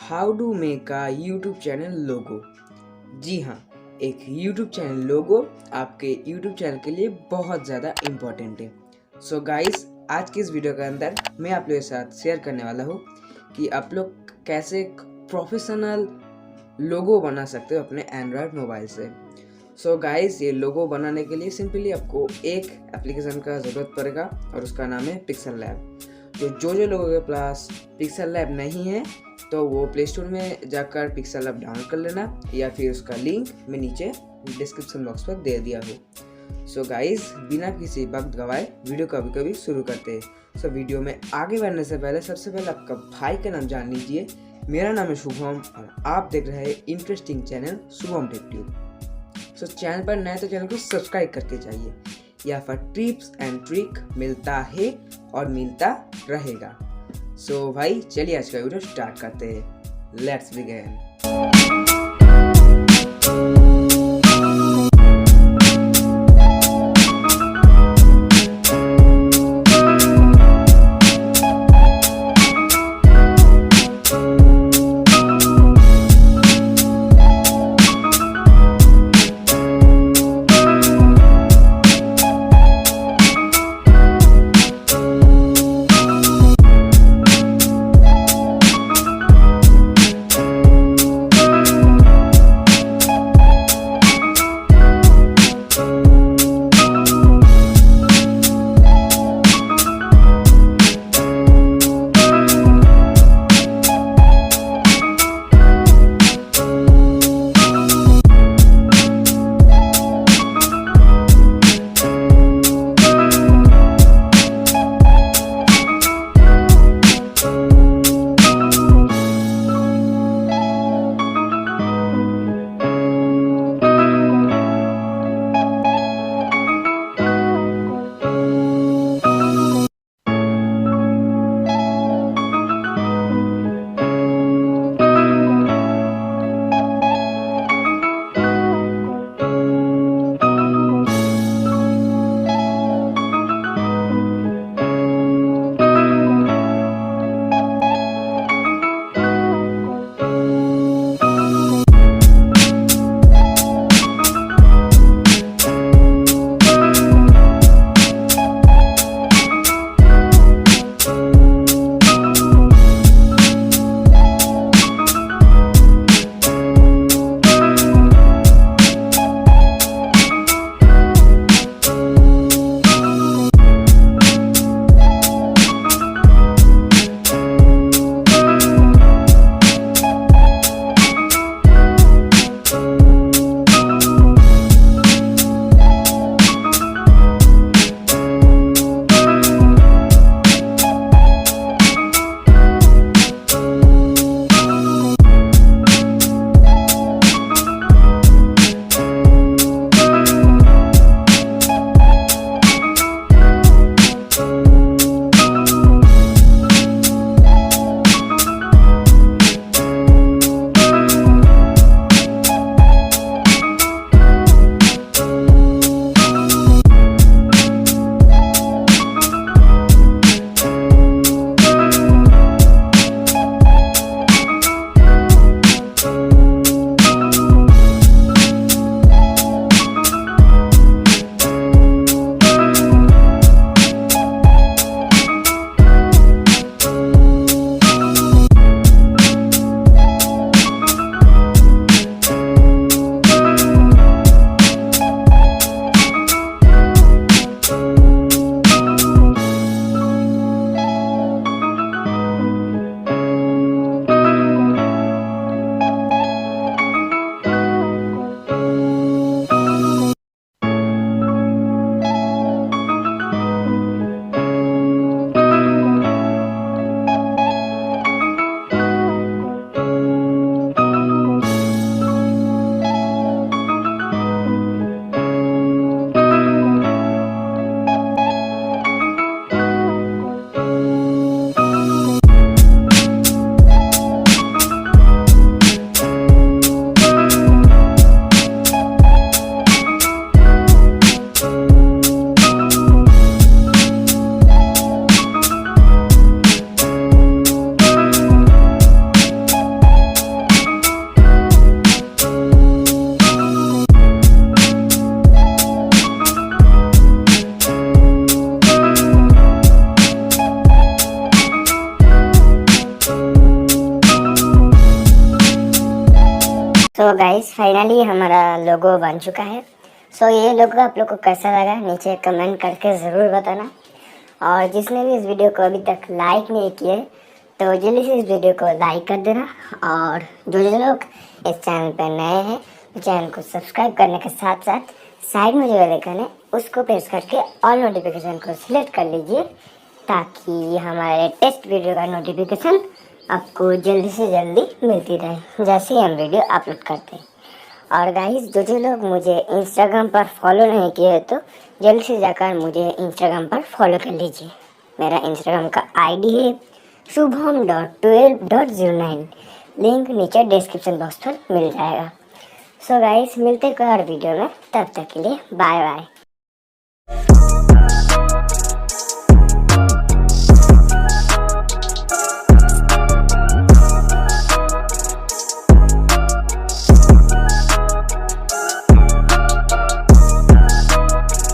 How do make a YouTube channel logo. जी हाँ, एक यूट्यूब चैनल लोगो आपके यूट्यूब चैनल के लिए बहुत ज़्यादा इम्पोर्टेंट है। सो गाइस, आज की इस वीडियो के अंदर मैं आप लोगों के साथ शेयर करने वाला हूँ कि आप लोग कैसे एक प्रोफेशनल लोगो बना सकते हो अपने एंड्रॉयड मोबाइल से। सो गाइस, ये लोगो बनाने के लिए सिंपली आपको एक एप्लीकेशन का ज़रूरत पड़ेगा और उसका नाम है पिक्सल लैब। तो जो लोगों के पास पिक्सल लैब नहीं है तो वो प्ले स्टोर में जाकर पिक्सल लैब डाउनलोड कर लेना, या फिर उसका लिंक मैं नीचे डिस्क्रिप्शन बॉक्स पर दे दिया हूँ। सो गाइस, बिना किसी वक्त गवाए वीडियो कभी शुरू करते हैं। सो वीडियो में आगे बढ़ने से पहले सबसे पहले आपका भाई का नाम जान लीजिए। मेरा नाम है शुभम और आप देख रहे हैं interesting channel Shubham tech tube. So channel पर नए तो चैनल को सब्सक्राइब करके जाइए, या फिर टिप्स एंड ट्रिक मिलता है और मिलता रहेगा। सो भाई चलिए आज का वीडियो स्टार्ट करते हैं। Let's begin. So guys finally हमारा लोगो बन चुका है। सो ये लोगो आप लोग को कैसा लगा नीचे कमेंट करके ज़रूर बताना। और जिसने भी इस वीडियो को अभी तक लाइक नहीं किए तो जल्दी से इस वीडियो को लाइक कर देना। और जो जो लोग इस चैनल पर नए हैं तो चैनल को सब्सक्राइब करने के साथ साथ साइड में जो बेल आइकन है उसको प्रेस करके ऑल नोटिफिकेशन को सिलेक्ट कर लीजिए, ताकि हमारे टेस्ट वीडियो का नोटिफिकेशन आपको जल्दी से जल्दी मिलती रहे जैसे ही हम वीडियो अपलोड करते हैं। और गाइस जो लोग मुझे इंस्टाग्राम पर फॉलो नहीं किए तो जल्दी से जाकर मुझे इंस्टाग्राम पर फॉलो कर लीजिए। मेरा इंस्टाग्राम का आईडी है shubham.12.09। लिंक नीचे डिस्क्रिप्शन बॉक्स पर मिल जाएगा। सो गाइस मिलते हैं कोई और वीडियो में, तब तक के लिए बाय बाय।